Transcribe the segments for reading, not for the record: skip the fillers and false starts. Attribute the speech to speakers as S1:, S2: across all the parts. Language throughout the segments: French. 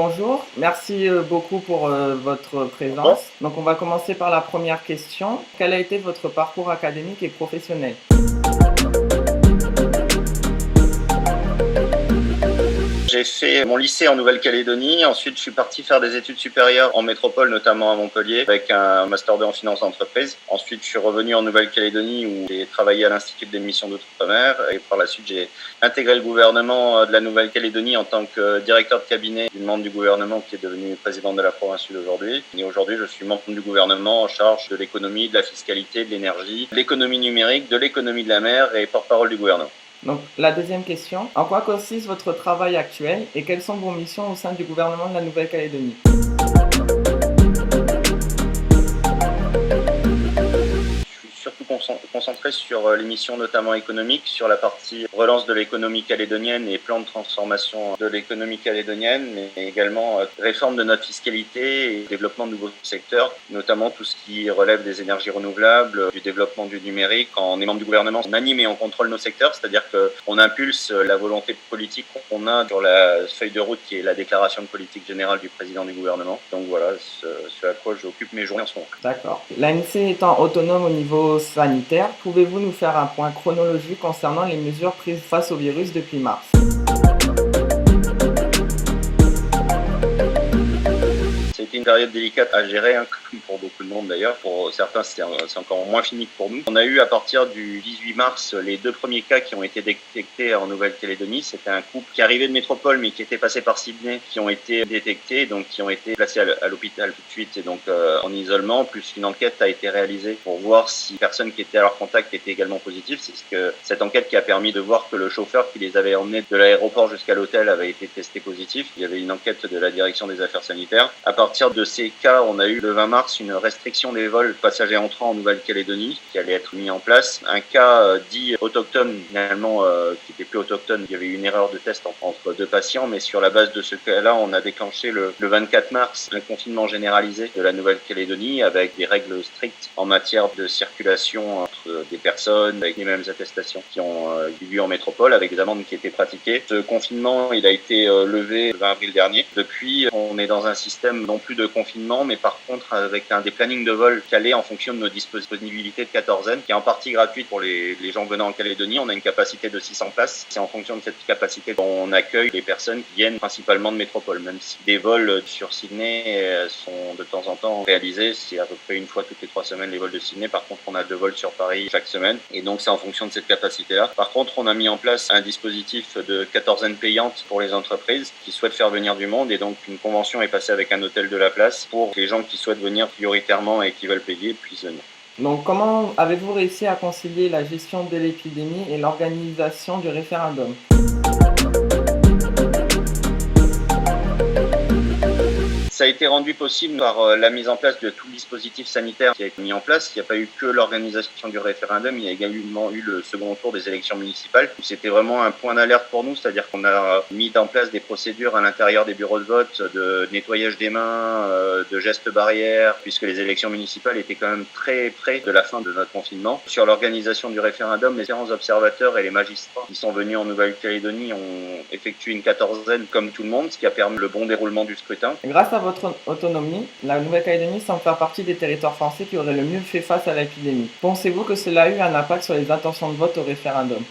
S1: bonjour. Merci beaucoup pour votre
S2: D'accord.
S1: présence. Donc, on va commencer par la première question. Quel a été votre parcours académique et professionnel?
S2: J'ai fait mon lycée en Nouvelle-Calédonie. Ensuite, je suis parti faire des études supérieures en métropole, notamment à Montpellier, avec un master 2 en finance d'entreprise. Ensuite, je suis revenu en Nouvelle-Calédonie où j'ai travaillé à l'Institut d'émission d'outre-mer. Et par la suite, j'ai intégré le gouvernement de la Nouvelle-Calédonie en tant que directeur de cabinet d'une membre du gouvernement qui est devenue présidente de la province sud aujourd'hui. Et aujourd'hui, je suis membre du gouvernement en charge de l'économie, de la fiscalité, de l'énergie, de l'économie numérique, de l'économie de la mer et porte-parole du gouvernement.
S1: Donc, la deuxième question. En quoi consiste votre travail actuel et quelles sont vos missions au sein du gouvernement de la Nouvelle-Calédonie?
S2: Je suis surtout concentré sur les missions notamment économiques, sur la partie relance de l'économie calédonienne et plan de transformation de l'économie calédonienne, mais également réforme de notre fiscalité et développement de nouveaux secteurs, notamment tout ce qui relève des énergies renouvelables, du développement du numérique. Quand on est membre du gouvernement, on anime et on contrôle nos secteurs, c'est-à-dire qu'on impulse la volonté politique qu'on a sur la feuille de route qui est la déclaration de politique générale du président du gouvernement. Donc voilà, ce à quoi j'occupe mes journées en ce moment.
S1: D'accord. L'ANC étant autonome au niveau sanitaire, pouvez-vous nous faire un point chronologique concernant les mesures prises face au virus depuis mars?
S2: C'était une période délicate à gérer, comme pour beaucoup de monde d'ailleurs. Pour certains, c'est encore moins fini que pour nous. On a eu à partir du 18 mars les 2 premiers cas qui ont été détectés en Nouvelle-Calédonie. C'était un couple qui arrivait de métropole mais qui était passé par Sydney, qui ont été détectés, donc qui ont été placés à l'hôpital tout de suite et donc en isolement. Plus une enquête a été réalisée pour voir si les personnes qui étaient à leur contact étaient également positives. C'est cette enquête qui a permis de voir que le chauffeur qui les avait emmenés de l'aéroport jusqu'à l'hôtel avait été testé positif. Il y avait une enquête de la direction des affaires sanitaires. À partir de ces cas, on a eu le 20 mars une restriction des vols passagers entrants en Nouvelle-Calédonie qui allait être mis en place. Un cas dit autochtone, finalement, qui n'était plus autochtone. Il y avait eu une erreur de test entre 2 patients, mais sur la base de ce cas-là, on a déclenché le 24 mars un confinement généralisé de la Nouvelle-Calédonie avec des règles strictes en matière de circulation entre des personnes avec les mêmes attestations qui ont eu lieu en métropole, avec des amendes qui étaient pratiquées. Ce confinement, il a été levé le 20 avril dernier. Depuis, on est dans un système non plus de confinement, mais par contre avec des plannings de vol calés en fonction de nos disponibilités de quatorzaine, qui est en partie gratuite pour les gens venant en Calédonie. On a une capacité de 600 places. C'est en fonction de cette capacité qu'on accueille les personnes qui viennent principalement de métropole, même si des vols sur Sydney sont de temps en temps réalisés. C'est à peu près une fois toutes les 3 semaines les vols de Sydney. Par contre, on a 2 vols sur Paris chaque semaine. Et donc, c'est en fonction de cette capacité-là. Par contre, on a mis en place un dispositif de quatorzaine payante pour les entreprises qui souhaitent faire venir du monde. Et donc, une convention est passée avec un hôtel de la place pour que les gens qui souhaitent venir prioritairement et qui veulent payer puissent venir.
S1: Donc, comment avez-vous réussi à concilier la gestion de l'épidémie et l'organisation du référendum?
S2: Ça a été rendu possible par la mise en place de tout le dispositif sanitaire qui a été mis en place. Il n'y a pas eu que l'organisation du référendum, il y a également eu le second tour des élections municipales. C'était vraiment un point d'alerte pour nous, c'est-à-dire qu'on a mis en place des procédures à l'intérieur des bureaux de vote, de nettoyage des mains, de gestes barrières, puisque les élections municipales étaient quand même très près de la fin de notre confinement. Sur l'organisation du référendum, les différents observateurs et les magistrats qui sont venus en Nouvelle-Calédonie ont effectué une quatorzaine comme tout le monde, ce qui a permis le bon déroulement du scrutin.
S1: Grâce à votre autonomie, la Nouvelle-Calédonie semble faire partie des territoires français qui auraient le mieux fait face à l'épidémie. Pensez-vous que cela a eu un impact sur les intentions de vote au référendum?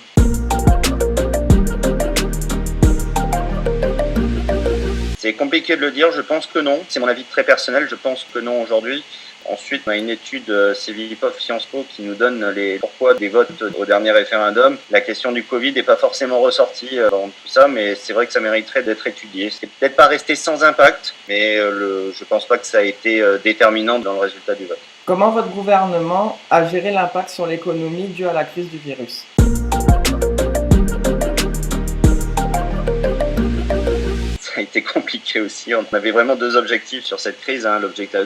S2: C'est compliqué de le dire, je pense que non. C'est mon avis très personnel, je pense que non aujourd'hui. Ensuite, on a une étude Cevipof Sciences Po qui nous donne les pourquoi des votes au dernier référendum. La question du Covid n'est pas forcément ressortie dans tout ça, mais c'est vrai que ça mériterait d'être étudié. C'est peut-être pas resté sans impact, mais je pense pas que ça a été déterminant dans le résultat du vote.
S1: Comment votre gouvernement a géré l'impact sur l'économie dû à la crise du virus?
S2: Ça a été compliqué aussi. On avait vraiment 2 objectifs sur cette crise.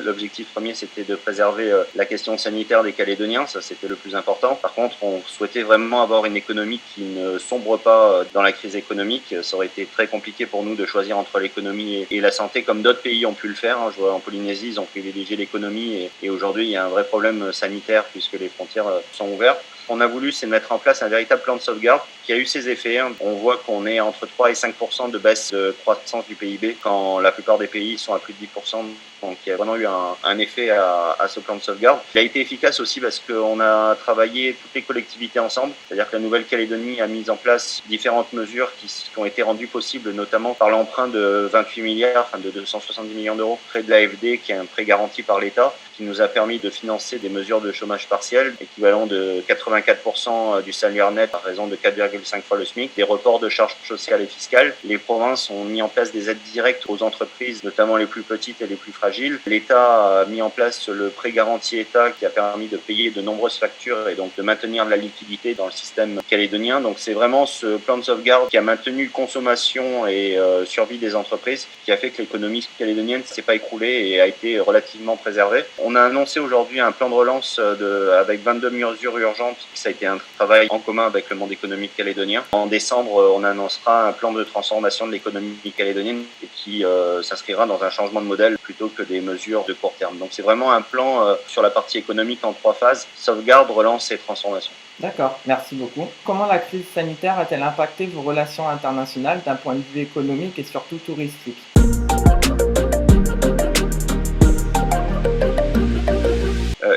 S2: L'objectif premier, c'était de préserver la question sanitaire des Calédoniens. Ça, c'était le plus important. Par contre, on souhaitait vraiment avoir une économie qui ne sombre pas dans la crise économique. Ça aurait été très compliqué pour nous de choisir entre l'économie et la santé, comme d'autres pays ont pu le faire. Je vois en Polynésie, ils ont privilégié l'économie et aujourd'hui, il y a un vrai problème sanitaire puisque les frontières sont ouvertes. Ce qu'on a voulu, c'est mettre en place un véritable plan de sauvegarde qui a eu ses effets. On voit qu'on est entre 3 et 5% de baisse de croissance du PIB quand la plupart des pays sont à plus de 10%. Donc il y a vraiment eu un effet à ce plan de sauvegarde. Il a été efficace aussi parce qu'on a travaillé toutes les collectivités ensemble. C'est-à-dire que la Nouvelle-Calédonie a mis en place différentes mesures qui ont été rendues possibles, notamment par l'emprunt de 28 milliards, enfin de 270 millions d'euros près de l'AFD, qui est un prêt garanti par l'État, qui nous a permis de financer des mesures de chômage partiel, équivalent de 84% du salaire net à raison de 4,5 fois le SMIC, des reports de charges sociales et fiscales. Les provinces ont mis en place des aides directes aux entreprises, notamment les plus petites et les plus fragiles. L'État a mis en place le prêt garanti État qui a permis de payer de nombreuses factures et donc de maintenir de la liquidité dans le système calédonien. Donc c'est vraiment ce plan de sauvegarde qui a maintenu consommation et survie des entreprises qui a fait que l'économie calédonienne ne s'est pas écroulée et a été relativement préservée. On a annoncé aujourd'hui un plan de relance avec 22 mesures urgentes. Ça a été un travail en commun avec le monde économique calédonien. En décembre, on annoncera un plan de transformation de l'économie calédonienne et qui s'inscrira dans un changement de modèle plutôt que des mesures de court terme. Donc c'est vraiment un plan sur la partie économique en 3 phases: sauvegarde, relance et transformation.
S1: D'accord, merci beaucoup. Comment la crise sanitaire a-t-elle impacté vos relations internationales d'un point de vue économique et surtout touristique?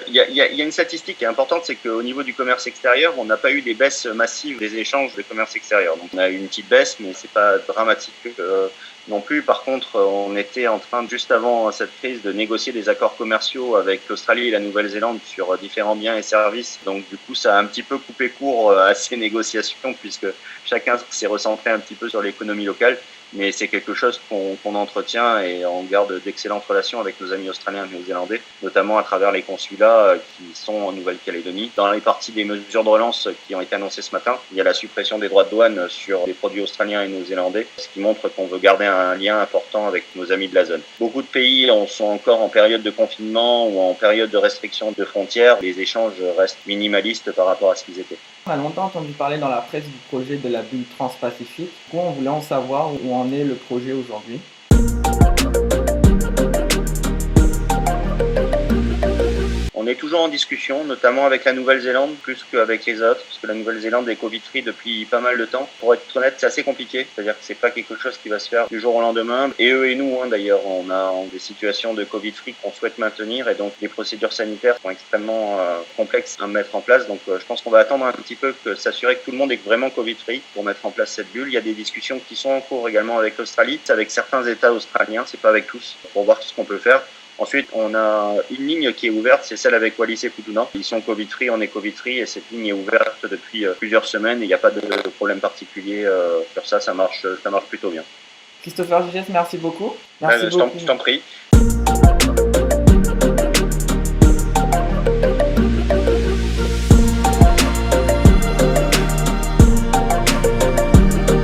S2: Il y a une statistique qui est importante, c'est qu'au niveau du commerce extérieur, on n'a pas eu des baisses massives des échanges de commerce extérieur. Donc on a eu une petite baisse, mais c'est pas dramatique non plus. Par contre, on était en train, juste avant cette crise, de négocier des accords commerciaux avec l'Australie et la Nouvelle-Zélande sur différents biens et services. Donc du coup, ça a un petit peu coupé court à ces négociations puisque chacun s'est recentré un petit peu sur l'économie locale. Mais c'est quelque chose qu'on entretient et on garde d'excellentes relations avec nos amis australiens et néo-zélandais, notamment à travers les consulats qui sont en Nouvelle-Calédonie. Dans les parties des mesures de relance qui ont été annoncées ce matin, il y a la suppression des droits de douane sur les produits australiens et néo-zélandais, ce qui montre qu'on veut garder un lien important avec nos amis de la zone. Beaucoup de pays sont encore en période de confinement ou en période de restriction de frontières. Les échanges restent minimalistes par rapport à ce qu'ils étaient.
S1: On a longtemps entendu parler dans la presse du projet de la bulle transpacifique. Du coup, on voulait en savoir où en est le projet aujourd'hui.
S2: On est toujours en discussion, notamment avec la Nouvelle-Zélande, plus qu'avec les autres, parce que la Nouvelle-Zélande est Covid-free depuis pas mal de temps. Pour être honnête, c'est assez compliqué, c'est-à-dire que c'est pas quelque chose qui va se faire du jour au lendemain. Et eux et nous, d'ailleurs, on a des situations de Covid-free qu'on souhaite maintenir, et donc les procédures sanitaires sont extrêmement complexes à mettre en place. Donc je pense qu'on va attendre un petit peu que s'assurer que tout le monde est vraiment Covid-free pour mettre en place cette bulle. Il y a des discussions qui sont en cours également avec l'Australie, avec certains États australiens, c'est pas avec tous, pour voir tout ce qu'on peut faire. Ensuite, on a une ligne qui est ouverte, c'est celle avec Wallis et Futuna. Ils sont Covid-free, on est Covid-free et cette ligne est ouverte depuis plusieurs semaines et il n'y a pas de problème particulier sur ça, ça marche plutôt bien.
S1: Christopher Gigès, merci beaucoup. Merci beaucoup.
S2: Je t'en prie.